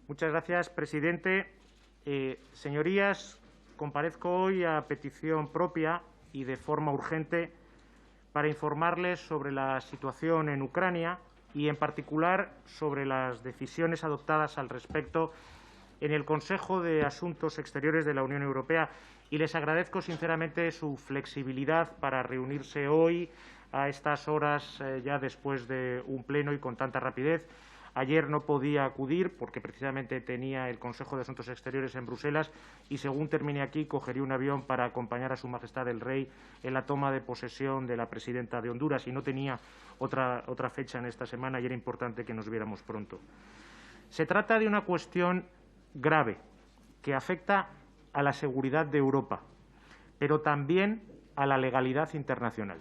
Muchas gracias, presidente. Señorías, comparezco hoy a petición propia y de forma urgente para informarles sobre la situación en Ucrania y, en particular, sobre las decisiones adoptadas al respecto en el Consejo de Asuntos Exteriores de la Unión Europea. Y les agradezco sinceramente su flexibilidad para reunirse hoy a estas horas, ya después de un pleno y con tanta rapidez. Ayer no podía acudir porque precisamente tenía el Consejo de Asuntos Exteriores en Bruselas y, según termine aquí, cogería un avión para acompañar a Su Majestad el Rey en la toma de posesión de la presidenta de Honduras, y no tenía otra fecha en esta semana y era importante que nos viéramos pronto. Se trata de una cuestión grave que afecta a la seguridad de Europa, pero también a la legalidad internacional.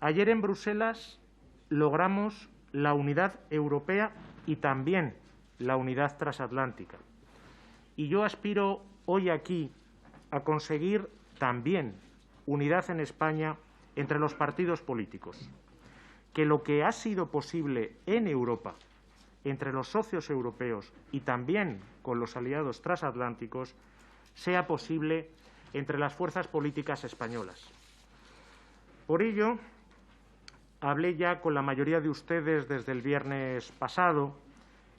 Ayer en Bruselas logramos la unidad europea y también la unidad transatlántica. Y yo aspiro hoy aquí a conseguir también unidad en España entre los partidos políticos, que lo que ha sido posible en Europa, entre los socios europeos y también con los aliados transatlánticos, sea posible entre las fuerzas políticas españolas. Por ello, hablé ya con la mayoría de ustedes desde el viernes pasado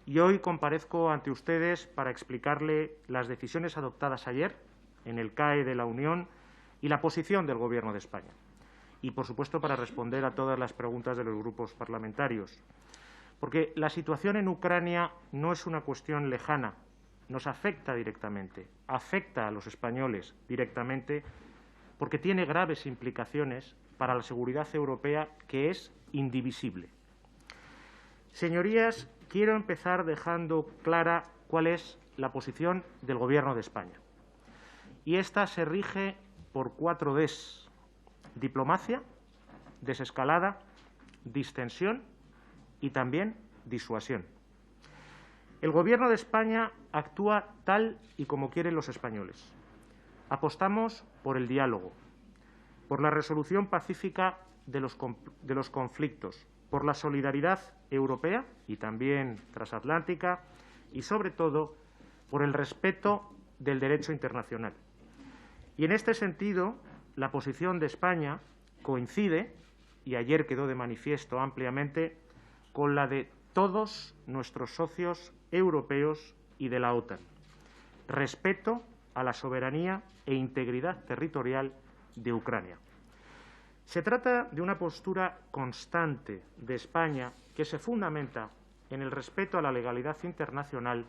y hoy comparezco ante ustedes para explicarle las decisiones adoptadas ayer en el CAE de la Unión y la posición del Gobierno de España. Y, por supuesto, para responder a todas las preguntas de los grupos parlamentarios. Porque la situación en Ucrania no es una cuestión lejana, nos afecta directamente, afecta a los españoles directamente, porque tiene graves implicaciones para la seguridad europea, que es indivisible. Señorías, quiero empezar dejando clara cuál es la posición del Gobierno de España. Y esta se rige por 4 Ds: diplomacia, desescalada, distensión y también disuasión. El Gobierno de España actúa tal y como quieren los españoles. Apostamos por el diálogo, por la resolución pacífica de los conflictos, por la solidaridad europea y también transatlántica y, sobre todo, por el respeto del derecho internacional. Y, en este sentido, la posición de España coincide, y ayer quedó de manifiesto ampliamente, con la de todos nuestros socios europeos y de la OTAN. Respeto a la soberanía e integridad territorial de Ucrania. Se trata de una postura constante de España que se fundamenta en el respeto a la legalidad internacional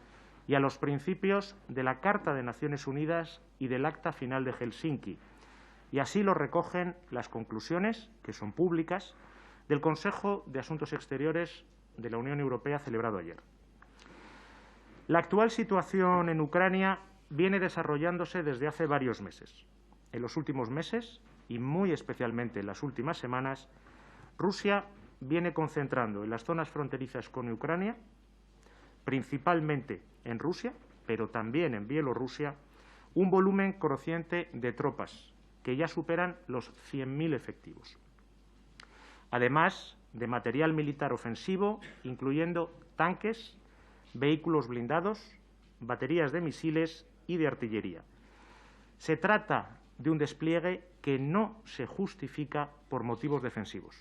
y a los principios de la Carta de Naciones Unidas y del Acta Final de Helsinki, y así lo recogen las conclusiones, que son públicas, del Consejo de Asuntos Exteriores de la Unión Europea celebrado ayer. La actual situación en Ucrania viene desarrollándose desde hace varios meses. En los últimos meses, y muy especialmente en las últimas semanas, Rusia viene concentrando en las zonas fronterizas con Ucrania, principalmente en Rusia, pero también en Bielorrusia, un volumen creciente de tropas que ya superan los 100.000 efectivos. Además de material militar ofensivo, incluyendo tanques, vehículos blindados, baterías de misiles y de artillería. Se trata de un despliegue que no se justifica por motivos defensivos.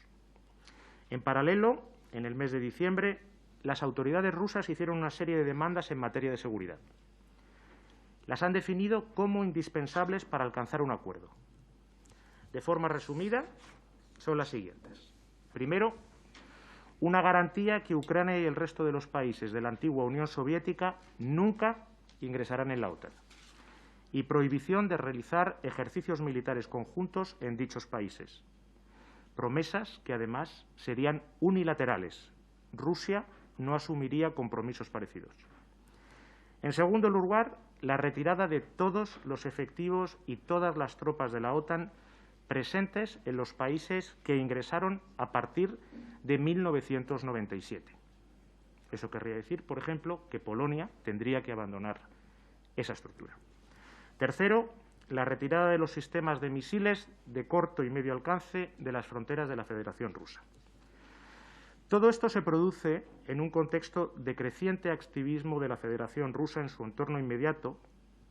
En paralelo, en el mes de diciembre, las autoridades rusas hicieron una serie de demandas en materia de seguridad. Las han definido como indispensables para alcanzar un acuerdo. De forma resumida, son las siguientes. Primero, una garantía que Ucrania y el resto de los países de la antigua Unión Soviética nunca ingresarán en la OTAN. Y prohibición de realizar ejercicios militares conjuntos en dichos países. Promesas que, además, serían unilaterales. Rusia no asumiría compromisos parecidos. En segundo lugar, la retirada de todos los efectivos y todas las tropas de la OTAN presentes en los países que ingresaron a partir de 1997. Eso querría decir, por ejemplo, que Polonia tendría que abandonar esa estructura. Tercero, la retirada de los sistemas de misiles de corto y medio alcance de las fronteras de la Federación Rusa. Todo esto se produce en un contexto de creciente activismo de la Federación Rusa en su entorno inmediato,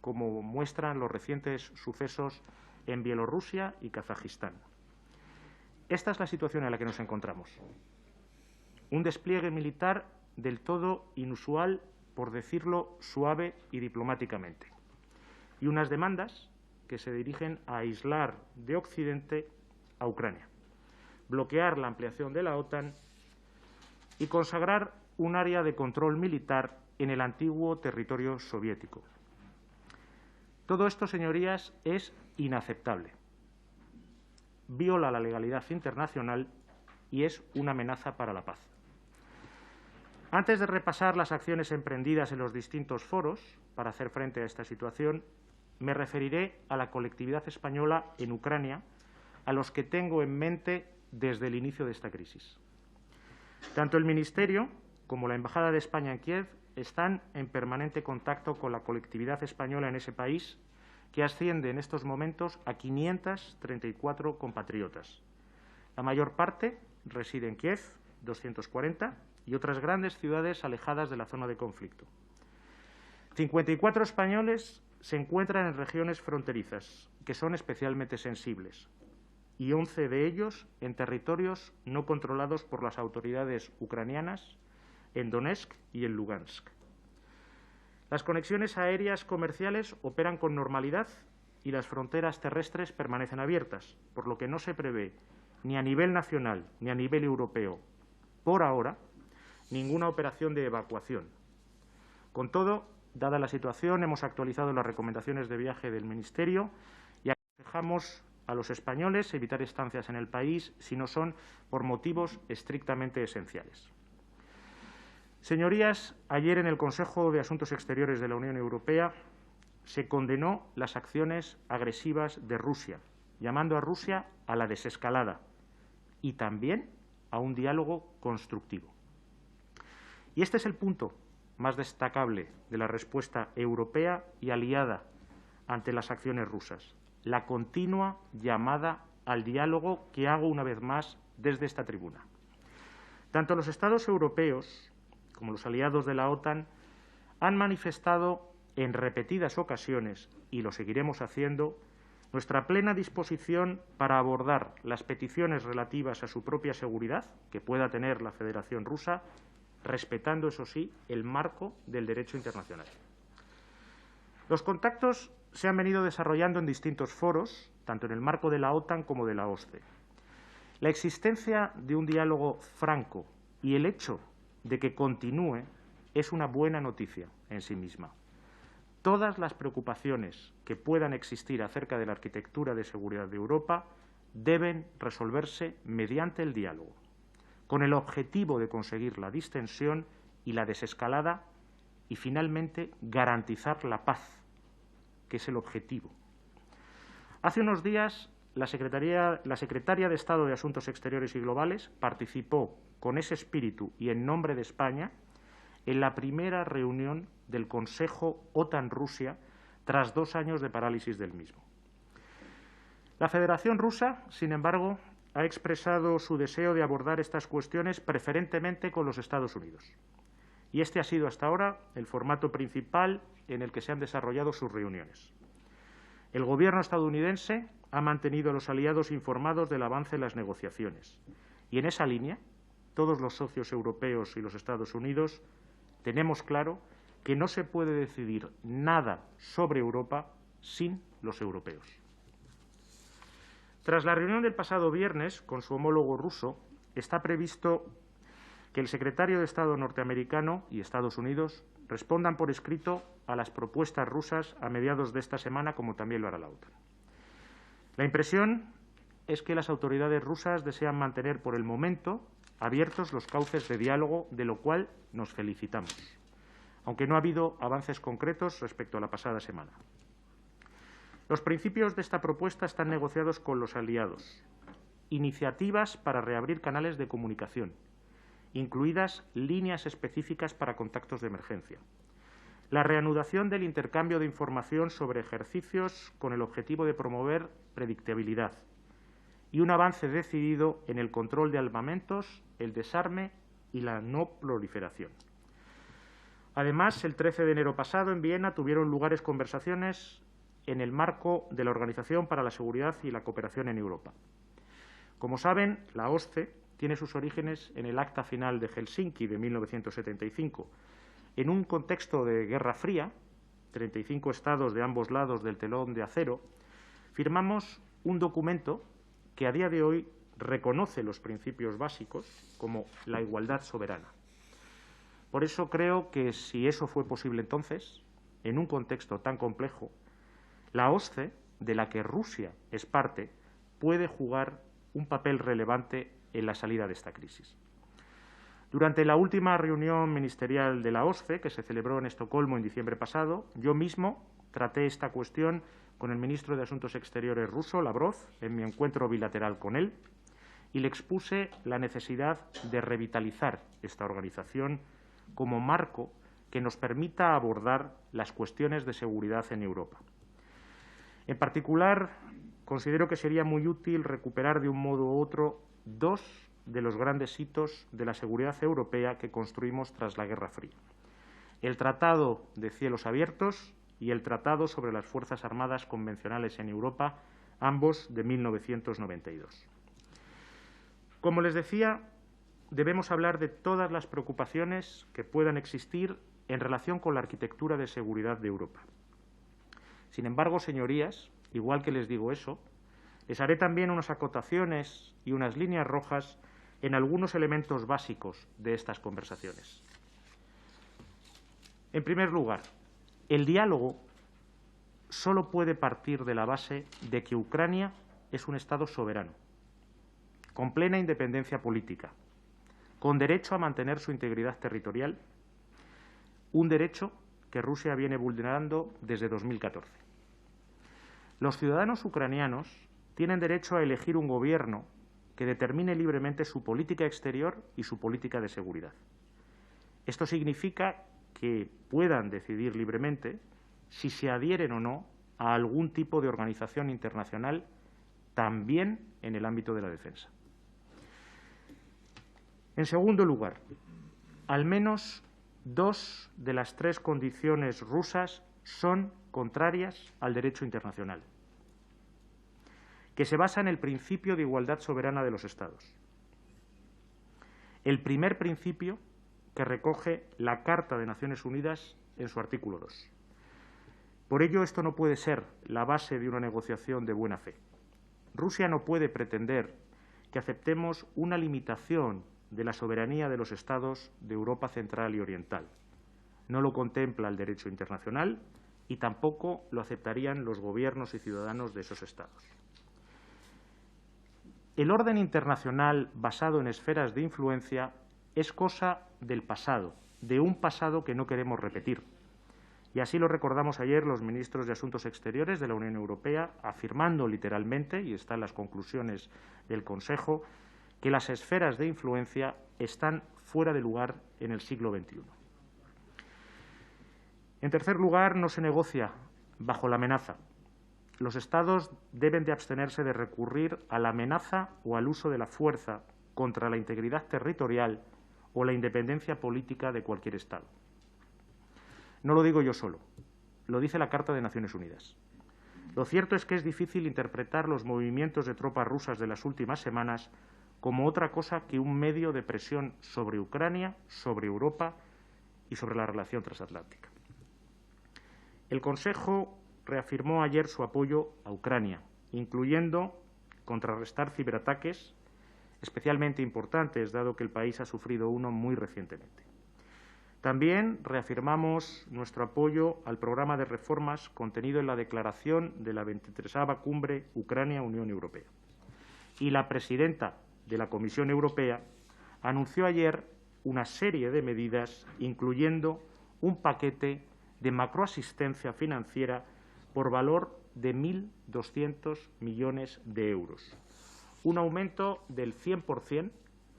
como muestran los recientes sucesos en Bielorrusia y Kazajistán. Esta es la situación en la que nos encontramos. Un despliegue militar del todo inusual, por decirlo suave y diplomáticamente, y unas demandas que se dirigen a aislar de Occidente a Ucrania, bloquear la ampliación de la OTAN y consagrar un área de control militar en el antiguo territorio soviético. Todo esto, señorías, es inaceptable. Viola la legalidad internacional y es una amenaza para la paz. Antes de repasar las acciones emprendidas en los distintos foros para hacer frente a esta situación, me referiré a la colectividad española en Ucrania, a los que tengo en mente desde el inicio de esta crisis. Tanto el Ministerio como la Embajada de España en Kiev están en permanente contacto con la colectividad española en ese país, que asciende en estos momentos a 534 compatriotas. La mayor parte reside en Kiev, 240, y otras grandes ciudades alejadas de la zona de conflicto. 54 españoles se encuentran en regiones fronterizas, que son especialmente sensibles, y 11 de ellos en territorios no controlados por las autoridades ucranianas, en Donetsk y en Lugansk. Las conexiones aéreas comerciales operan con normalidad y las fronteras terrestres permanecen abiertas, por lo que no se prevé, ni a nivel nacional ni a nivel europeo, por ahora, ninguna operación de evacuación. Con todo, dada la situación, hemos actualizado las recomendaciones de viaje del Ministerio y aconsejamos a los españoles evitar estancias en el país si no son por motivos estrictamente esenciales. Señorías, ayer en el Consejo de Asuntos Exteriores de la Unión Europea se condenó las acciones agresivas de Rusia, llamando a Rusia a la desescalada y también a un diálogo constructivo. Y este es el punto más destacable de la respuesta europea y aliada ante las acciones rusas, la continua llamada al diálogo que hago una vez más desde esta tribuna. Tanto los Estados europeos como los aliados de la OTAN han manifestado en repetidas ocasiones, y lo seguiremos haciendo, nuestra plena disposición para abordar las peticiones relativas a su propia seguridad que pueda tener la Federación Rusa, respetando, eso sí, el marco del derecho internacional. Los contactos se han venido desarrollando en distintos foros, tanto en el marco de la OTAN como de la OSCE. La existencia de un diálogo franco y el hecho de que continúe es una buena noticia en sí misma. Todas las preocupaciones que puedan existir acerca de la arquitectura de seguridad de Europa deben resolverse mediante el diálogo, con el objetivo de conseguir la distensión y la desescalada y, finalmente, garantizar la paz, que es el objetivo. Hace unos días, la secretaria de Estado de Asuntos Exteriores y Globales participó con ese espíritu y en nombre de España en la primera reunión del Consejo OTAN-Rusia tras 2 años de parálisis del mismo. La Federación Rusa, sin embargo, ha expresado su deseo de abordar estas cuestiones preferentemente con los Estados Unidos. Y este ha sido hasta ahora el formato principal en el que se han desarrollado sus reuniones. El Gobierno estadounidense ha mantenido a los aliados informados del avance en las negociaciones. Y en esa línea, todos los socios europeos y los Estados Unidos tenemos claro que no se puede decidir nada sobre Europa sin los europeos. Tras la reunión del pasado viernes con su homólogo ruso, está previsto que el secretario de Estado norteamericano y Estados Unidos respondan por escrito a las propuestas rusas a mediados de esta semana, como también lo hará la OTAN. La impresión es que las autoridades rusas desean mantener por el momento abiertos los cauces de diálogo, de lo cual nos felicitamos, aunque no ha habido avances concretos respecto a la pasada semana. Los principios de esta propuesta están negociados con los aliados. Iniciativas para reabrir canales de comunicación, incluidas líneas específicas para contactos de emergencia. La reanudación del intercambio de información sobre ejercicios con el objetivo de promover predictibilidad. Y un avance decidido en el control de armamentos, el desarme y la no proliferación. Además, el 13 de enero pasado, en Viena, tuvieron lugar conversaciones en el marco de la Organización para la Seguridad y la Cooperación en Europa. Como saben, la OSCE tiene sus orígenes en el Acta Final de Helsinki de 1975. En un contexto de Guerra Fría, 35 estados de ambos lados del telón de acero, firmamos un documento que a día de hoy reconoce los principios básicos como la igualdad soberana. Por eso creo que si eso fue posible entonces, en un contexto tan complejo, la OSCE, de la que Rusia es parte, puede jugar un papel relevante en la salida de esta crisis. Durante la última reunión ministerial de la OSCE, que se celebró en Estocolmo en diciembre pasado, yo mismo traté esta cuestión con el ministro de Asuntos Exteriores ruso, Lavrov, en mi encuentro bilateral con él, y le expuse la necesidad de revitalizar esta organización como marco que nos permita abordar las cuestiones de seguridad en Europa. En particular, considero que sería muy útil recuperar de un modo u otro dos de los grandes hitos de la seguridad europea que construimos tras la Guerra Fría: el Tratado de Cielos Abiertos y el Tratado sobre las Fuerzas Armadas Convencionales en Europa, ambos de 1992. Como les decía, debemos hablar de todas las preocupaciones que puedan existir en relación con la arquitectura de seguridad de Europa. Sin embargo, señorías, igual que les digo eso, les haré también unas acotaciones y unas líneas rojas en algunos elementos básicos de estas conversaciones. En primer lugar, el diálogo solo puede partir de la base de que Ucrania es un Estado soberano, con plena independencia política, con derecho a mantener su integridad territorial, un derecho que Rusia viene vulnerando desde 2014. Los ciudadanos ucranianos tienen derecho a elegir un gobierno que determine libremente su política exterior y su política de seguridad. Esto significa que puedan decidir libremente si se adhieren o no a algún tipo de organización internacional, también en el ámbito de la defensa. En segundo lugar, al menos dos de las tres condiciones rusas son contrarias al derecho internacional, que se basa en el principio de igualdad soberana de los Estados. El primer principio que recoge la Carta de Naciones Unidas en su artículo 2. Por ello, esto no puede ser la base de una negociación de buena fe. Rusia no puede pretender que aceptemos una limitación de la soberanía de los Estados de Europa Central y Oriental. No lo contempla el derecho internacional y tampoco lo aceptarían los gobiernos y ciudadanos de esos Estados. El orden internacional basado en esferas de influencia es cosa del pasado, de un pasado que no queremos repetir. Y así lo recordamos ayer los ministros de Asuntos Exteriores de la Unión Europea, afirmando literalmente, y está en las conclusiones del Consejo, que las esferas de influencia están fuera de lugar en el siglo XXI. En tercer lugar, no se negocia bajo la amenaza. Los Estados deben de abstenerse de recurrir a la amenaza o al uso de la fuerza contra la integridad territorial o la independencia política de cualquier Estado. No lo digo yo solo, lo dice la Carta de Naciones Unidas. Lo cierto es que es difícil interpretar los movimientos de tropas rusas de las últimas semanas como otra cosa que un medio de presión sobre Ucrania, sobre Europa y sobre la relación transatlántica. El Consejo reafirmó ayer su apoyo a Ucrania, incluyendo contrarrestar ciberataques especialmente importantes, dado que el país ha sufrido uno muy recientemente. También reafirmamos nuestro apoyo al programa de reformas contenido en la declaración de la 23ª Cumbre Ucrania-Unión Europea. Y la presidenta de la Comisión Europea anunció ayer una serie de medidas, incluyendo un paquete de macroasistencia financiera por valor de 1.200 millones de euros, un aumento del 100%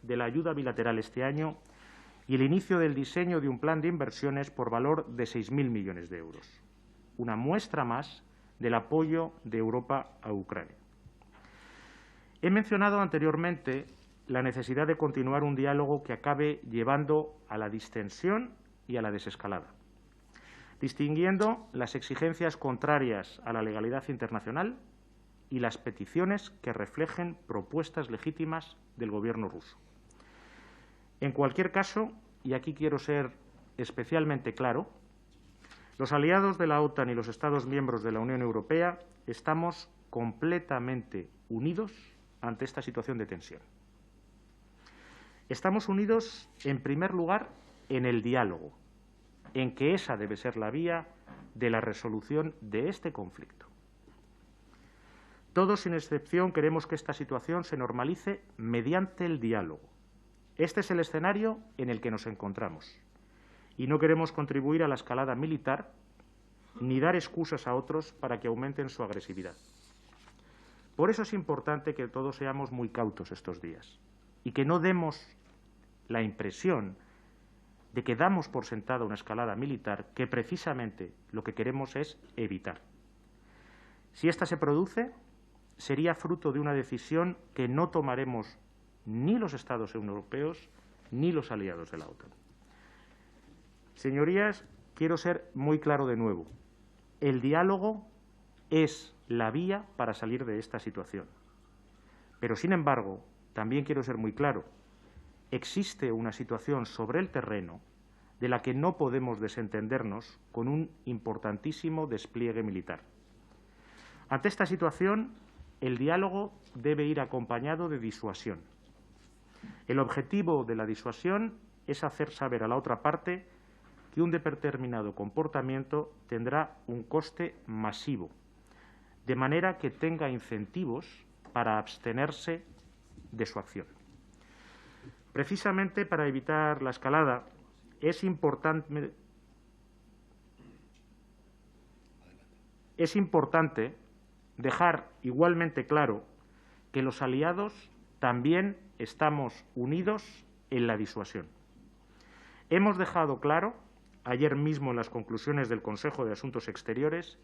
de la ayuda bilateral este año y el inicio del diseño de un plan de inversiones por valor de 6.000 millones de euros, una muestra más del apoyo de Europa a Ucrania. He mencionado anteriormente la necesidad de continuar un diálogo que acabe llevando a la distensión y a la desescalada, distinguiendo las exigencias contrarias a la legalidad internacional y las peticiones que reflejen propuestas legítimas del Gobierno ruso. En cualquier caso, y aquí quiero ser especialmente claro, los aliados de la OTAN y los Estados miembros de la Unión Europea estamos completamente unidos ante esta situación de tensión. Estamos unidos, en primer lugar, en el diálogo, en que esa debe ser la vía de la resolución de este conflicto. Todos, sin excepción, queremos que esta situación se normalice mediante el diálogo. Este es el escenario en el que nos encontramos y no queremos contribuir a la escalada militar ni dar excusas a otros para que aumenten su agresividad. Por eso es importante que todos seamos muy cautos estos días y que no demos la impresión de que damos por sentada una escalada militar que precisamente lo que queremos es evitar. Si esta se produce, sería fruto de una decisión que no tomaremos ni los Estados europeos ni los aliados de la OTAN. Señorías, quiero ser muy claro de nuevo. El diálogo es la vía para salir de esta situación. Pero, sin embargo, también quiero ser muy claro. Existe una situación sobre el terreno de la que no podemos desentendernos con un importantísimo despliegue militar. Ante esta situación, el diálogo debe ir acompañado de disuasión. El objetivo de la disuasión es hacer saber a la otra parte que un determinado comportamiento tendrá un coste masivo, de manera que tenga incentivos para abstenerse de su acción. Precisamente para evitar la escalada, es importante dejar igualmente claro que los aliados también estamos unidos en la disuasión. Hemos dejado claro, ayer mismo en las conclusiones del Consejo de Asuntos Exteriores,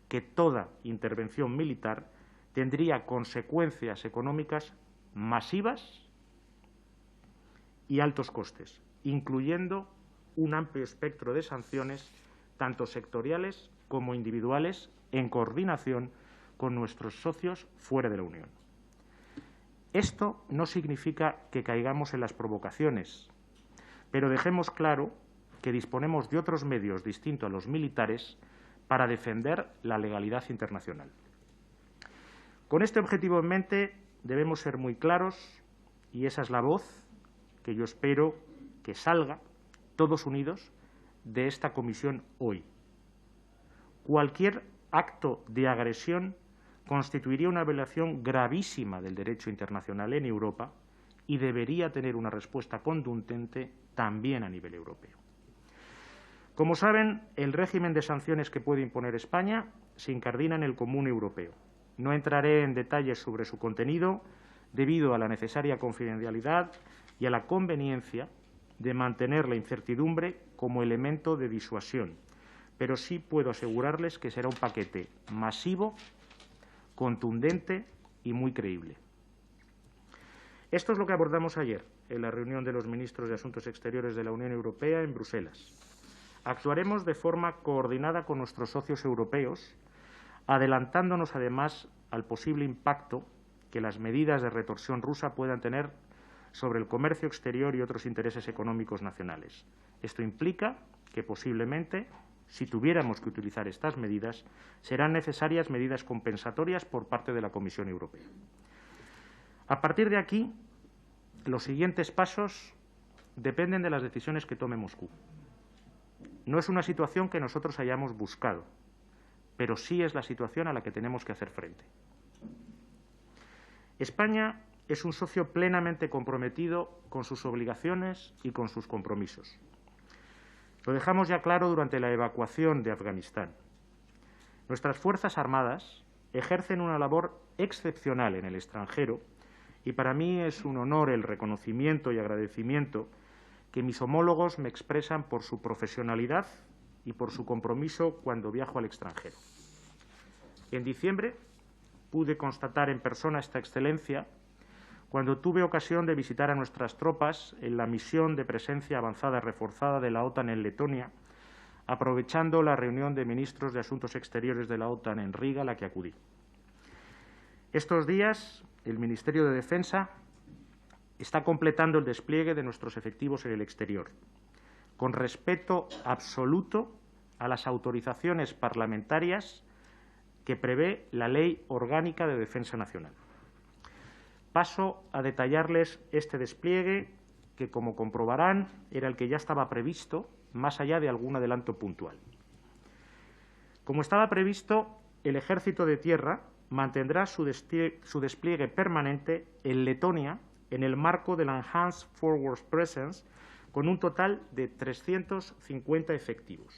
que toda intervención militar tendría consecuencias económicas masivas y altos costes, incluyendo un amplio espectro de sanciones, tanto sectoriales como individuales, en coordinación con nuestros socios fuera de la Unión. Esto no significa que caigamos en las provocaciones, pero dejemos claro que disponemos de otros medios distintos a los militares para defender la legalidad internacional. Con este objetivo en mente, debemos ser muy claros, y esa es la voz que yo espero que salga, todos unidos, de esta comisión hoy. Cualquier acto de agresión constituiría una violación gravísima del derecho internacional en Europa y debería tener una respuesta contundente también a nivel europeo. Como saben, el régimen de sanciones que puede imponer España se incardina en el común europeo. No entraré en detalles sobre su contenido debido a la necesaria confidencialidad y a la conveniencia de mantener la incertidumbre como elemento de disuasión, pero sí puedo asegurarles que será un paquete masivo, contundente y muy creíble. Esto es lo que abordamos ayer en la reunión de los ministros de Asuntos Exteriores de la Unión Europea en Bruselas. Actuaremos de forma coordinada con nuestros socios europeos, adelantándonos además al posible impacto que las medidas de retorsión rusa puedan tener sobre el comercio exterior y otros intereses económicos nacionales. Esto implica que posiblemente, si tuviéramos que utilizar estas medidas, serán necesarias medidas compensatorias por parte de la Comisión Europea. A partir de aquí, los siguientes pasos dependen de las decisiones que tome Moscú. No es una situación que nosotros hayamos buscado, pero sí es la situación a la que tenemos que hacer frente. España es un socio plenamente comprometido con sus obligaciones y con sus compromisos. Lo dejamos ya claro durante la evacuación de Afganistán. Nuestras Fuerzas Armadas ejercen una labor excepcional en el extranjero y para mí es un honor el reconocimiento y agradecimiento que mis homólogos me expresan por su profesionalidad y por su compromiso cuando viajo al extranjero. En diciembre pude constatar en persona esta excelencia cuando tuve ocasión de visitar a nuestras tropas en la misión de presencia avanzada y reforzada de la OTAN en Letonia, aprovechando la reunión de ministros de Asuntos Exteriores de la OTAN en Riga, a la que acudí. Estos días, el Ministerio de Defensa está completando el despliegue de nuestros efectivos en el exterior, con respeto absoluto a las autorizaciones parlamentarias que prevé la Ley Orgánica de Defensa Nacional. Paso a detallarles este despliegue que, como comprobarán, era el que ya estaba previsto, más allá de algún adelanto puntual. Como estaba previsto, el Ejército de Tierra mantendrá su despliegue permanente en Letonia en el marco de la Enhanced Forward Presence, con un total de 350 efectivos.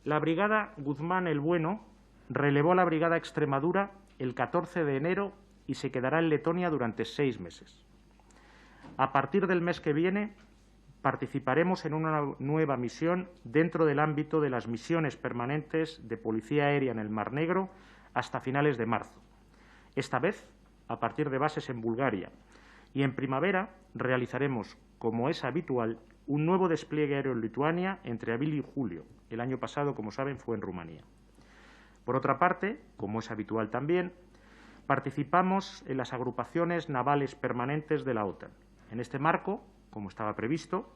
La Brigada Guzmán el Bueno relevó a la Brigada Extremadura el 14 de enero y se quedará en Letonia durante 6 meses. A partir del mes que viene, participaremos en una nueva misión dentro del ámbito de las misiones permanentes de Policía Aérea en el Mar Negro hasta finales de marzo. Esta vez, a partir de bases en Bulgaria. Y en primavera realizaremos, como es habitual, un nuevo despliegue aéreo en Lituania entre abril y julio. El año pasado, como saben, fue en Rumanía. Por otra parte, como es habitual también, participamos en las agrupaciones navales permanentes de la OTAN. En este marco, como estaba previsto,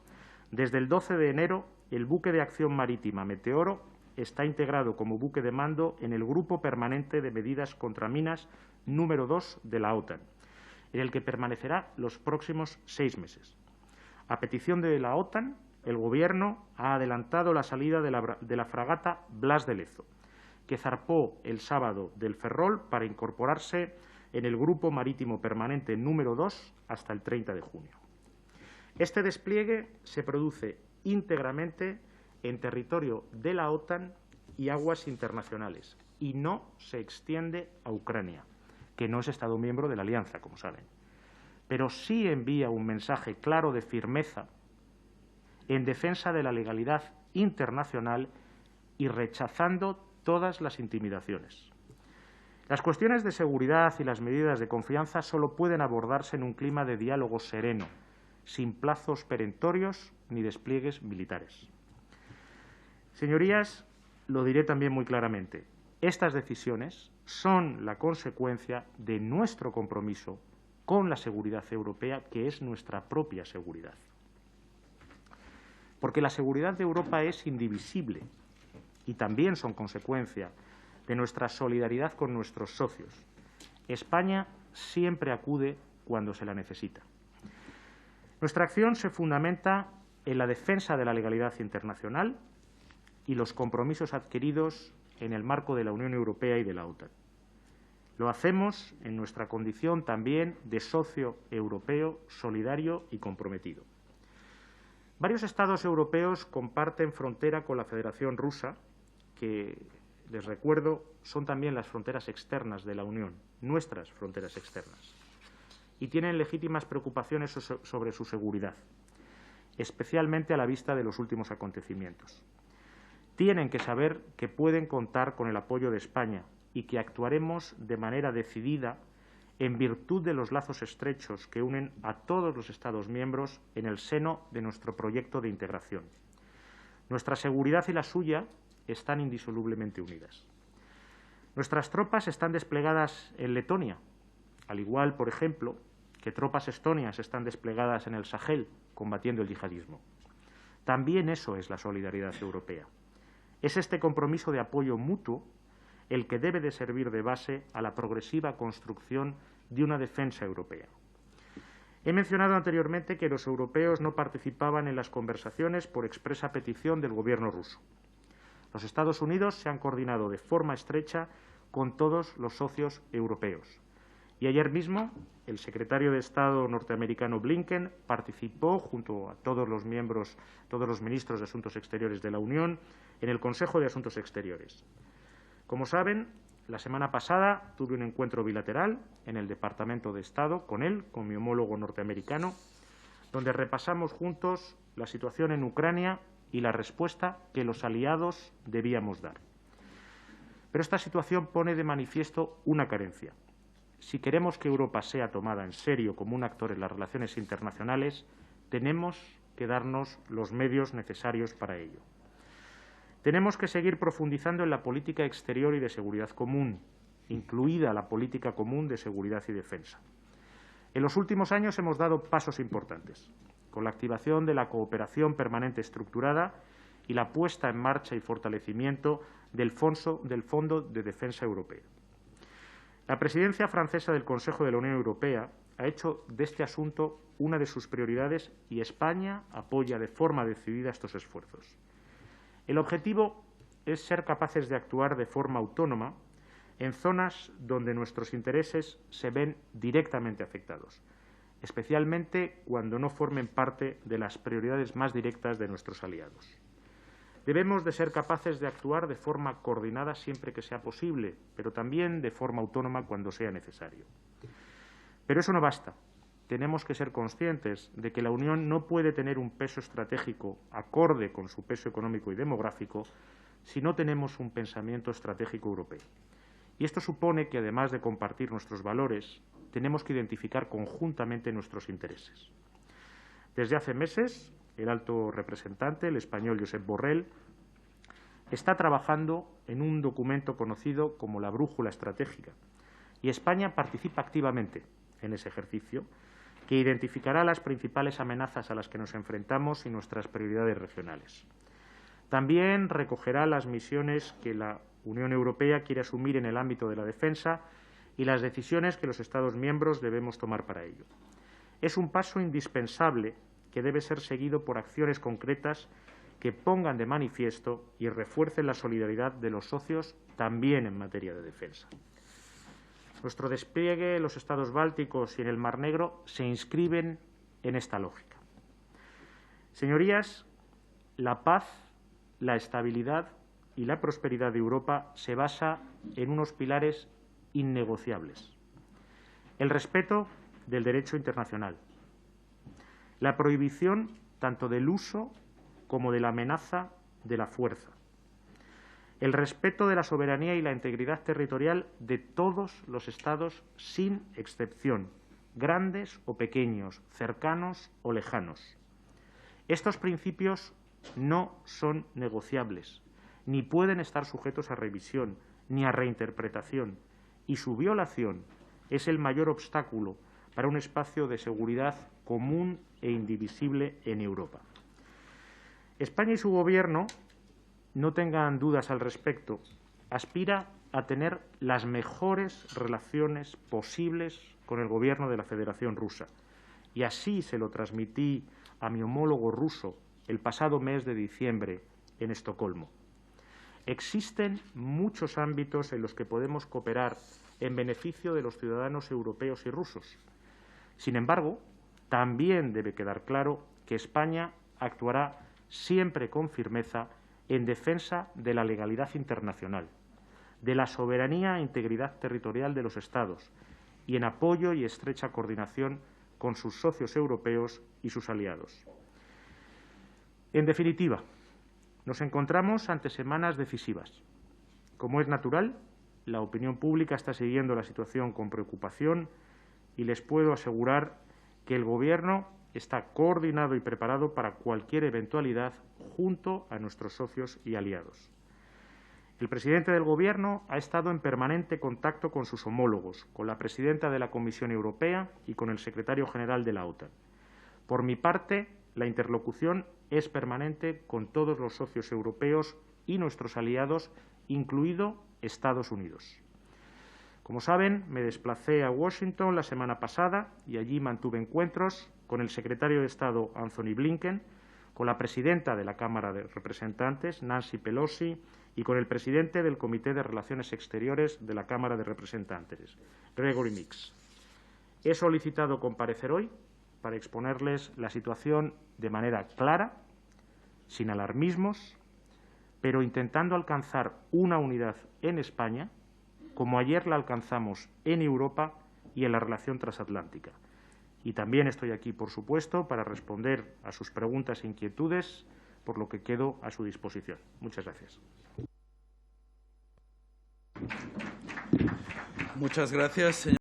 desde el 12 de enero el buque de acción marítima Meteoro está integrado como buque de mando en el Grupo Permanente de Medidas contra Minas número 2 de la OTAN, en el que permanecerá los próximos 6 meses. A petición de la OTAN, el Gobierno ha adelantado la salida de la fragata Blas de Lezo, que zarpó el sábado del Ferrol para incorporarse en el Grupo Marítimo Permanente número 2 hasta el 30 de junio. Este despliegue se produce íntegramente en territorio de la OTAN y aguas internacionales y no se extiende a Ucrania, que no es Estado miembro de la Alianza, como saben. Pero sí envía un mensaje claro de firmeza en defensa de la legalidad internacional y rechazando todas las intimidaciones. Las cuestiones de seguridad y las medidas de confianza solo pueden abordarse en un clima de diálogo sereno, sin plazos perentorios ni despliegues militares. Señorías, lo diré también muy claramente, estas decisiones son la consecuencia de nuestro compromiso con la seguridad europea, que es nuestra propia seguridad. Porque la seguridad de Europa es indivisible y también son consecuencia de nuestra solidaridad con nuestros socios. España siempre acude cuando se la necesita. Nuestra acción se fundamenta en la defensa de la legalidad internacional y los compromisos adquiridos en el marco de la Unión Europea y de la OTAN. Lo hacemos en nuestra condición también de socio europeo solidario y comprometido. Varios Estados europeos comparten frontera con la Federación Rusa, que, les recuerdo, son también las fronteras externas de la Unión, nuestras fronteras externas, y tienen legítimas preocupaciones sobre su seguridad, especialmente a la vista de los últimos acontecimientos. Tienen que saber que pueden contar con el apoyo de España y que actuaremos de manera decidida en virtud de los lazos estrechos que unen a todos los Estados miembros en el seno de nuestro proyecto de integración. Nuestra seguridad y la suya están indisolublemente unidas. Nuestras tropas están desplegadas en Letonia, al igual, por ejemplo, que tropas estonias están desplegadas en el Sahel combatiendo el yihadismo. También eso es la solidaridad europea. Es este compromiso de apoyo mutuo el que debe de servir de base a la progresiva construcción de una defensa europea. He mencionado anteriormente que los europeos no participaban en las conversaciones por expresa petición del Gobierno ruso. Los Estados Unidos se han coordinado de forma estrecha con todos los socios europeos. Y ayer mismo el secretario de Estado norteamericano Blinken participó junto a todos los ministros de Asuntos Exteriores de la Unión en el Consejo de Asuntos Exteriores. Como saben, la semana pasada tuve un encuentro bilateral en el Departamento de Estado con mi homólogo norteamericano, donde repasamos juntos la situación en Ucrania y la respuesta que los aliados debíamos dar. Pero esta situación pone de manifiesto una carencia. si queremos que Europa sea tomada en serio como un actor en las relaciones internacionales, tenemos que darnos los medios necesarios para ello. Tenemos que seguir profundizando en la política exterior y de seguridad común, incluida la política común de seguridad y defensa. En los últimos años hemos dado pasos importantes, con la activación de la cooperación permanente estructurada y la puesta en marcha y fortalecimiento del Fondo de Defensa Europeo. La presidencia francesa del Consejo de la Unión Europea ha hecho de este asunto una de sus prioridades y España apoya de forma decidida estos esfuerzos. El objetivo es ser capaces de actuar de forma autónoma en zonas donde nuestros intereses se ven directamente afectados, especialmente cuando no formen parte de las prioridades más directas de nuestros aliados. Debemos de ser capaces de actuar de forma coordinada siempre que sea posible, pero también de forma autónoma cuando sea necesario. Pero eso no basta. Tenemos que ser conscientes de que la Unión no puede tener un peso estratégico acorde con su peso económico y demográfico si no tenemos un pensamiento estratégico europeo. Y esto supone que, además de compartir nuestros valores, tenemos que identificar conjuntamente nuestros intereses. Desde hace meses, el alto representante, el español Josep Borrell, está trabajando en un documento conocido como la Brújula Estratégica, y España participa activamente en ese ejercicio, que identificará las principales amenazas a las que nos enfrentamos y nuestras prioridades regionales. También recogerá las misiones que la Unión Europea quiere asumir en el ámbito de la defensa y las decisiones que los Estados miembros debemos tomar para ello. Es un paso indispensable que debe ser seguido por acciones concretas que pongan de manifiesto y refuercen la solidaridad de los socios también en materia de defensa. Nuestro despliegue en los Estados bálticos y en el Mar Negro se inscriben en esta lógica. Señorías, la paz, la estabilidad y la prosperidad de Europa se basa en unos pilares innegociables: el respeto del derecho internacional, la prohibición tanto del uso como de la amenaza de la fuerza, el respeto de la soberanía y la integridad territorial de todos los Estados sin excepción, grandes o pequeños, cercanos o lejanos. Estos principios no son negociables, ni pueden estar sujetos a revisión ni a reinterpretación, y su violación es el mayor obstáculo para un espacio de seguridad común e indivisible en Europa. España y su Gobierno, no tengan dudas al respecto, aspira a tener las mejores relaciones posibles con el Gobierno de la Federación Rusa, y así se lo transmití a mi homólogo ruso el pasado mes de diciembre en Estocolmo. Existen muchos ámbitos en los que podemos cooperar en beneficio de los ciudadanos europeos y rusos. Sin embargo, también debe quedar claro que España actuará siempre con firmeza en defensa de la legalidad internacional, de la soberanía e integridad territorial de los Estados y en apoyo y estrecha coordinación con sus socios europeos y sus aliados. En definitiva, nos encontramos ante semanas decisivas. Como es natural, la opinión pública está siguiendo la situación con preocupación y les puedo asegurar que el Gobierno está coordinado y preparado para cualquier eventualidad junto a nuestros socios y aliados. El presidente del Gobierno ha estado en permanente contacto con sus homólogos, con la presidenta de la Comisión Europea y con el secretario general de la OTAN. Por mi parte, la interlocución es permanente con todos los socios europeos y nuestros aliados, incluido Estados Unidos. Como saben, me desplacé a Washington la semana pasada y allí mantuve encuentros con el secretario de Estado Anthony Blinken, con la presidenta de la Cámara de Representantes, Nancy Pelosi, y con el presidente del Comité de Relaciones Exteriores de la Cámara de Representantes, Gregory Meeks. He solicitado comparecer hoy para exponerles la situación de manera clara, sin alarmismos, pero intentando alcanzar una unidad en España, como ayer la alcanzamos en Europa y en la relación transatlántica. Y también estoy aquí, por supuesto, para responder a sus preguntas e inquietudes, por lo que quedo a su disposición. Muchas gracias. Muchas gracias, señor.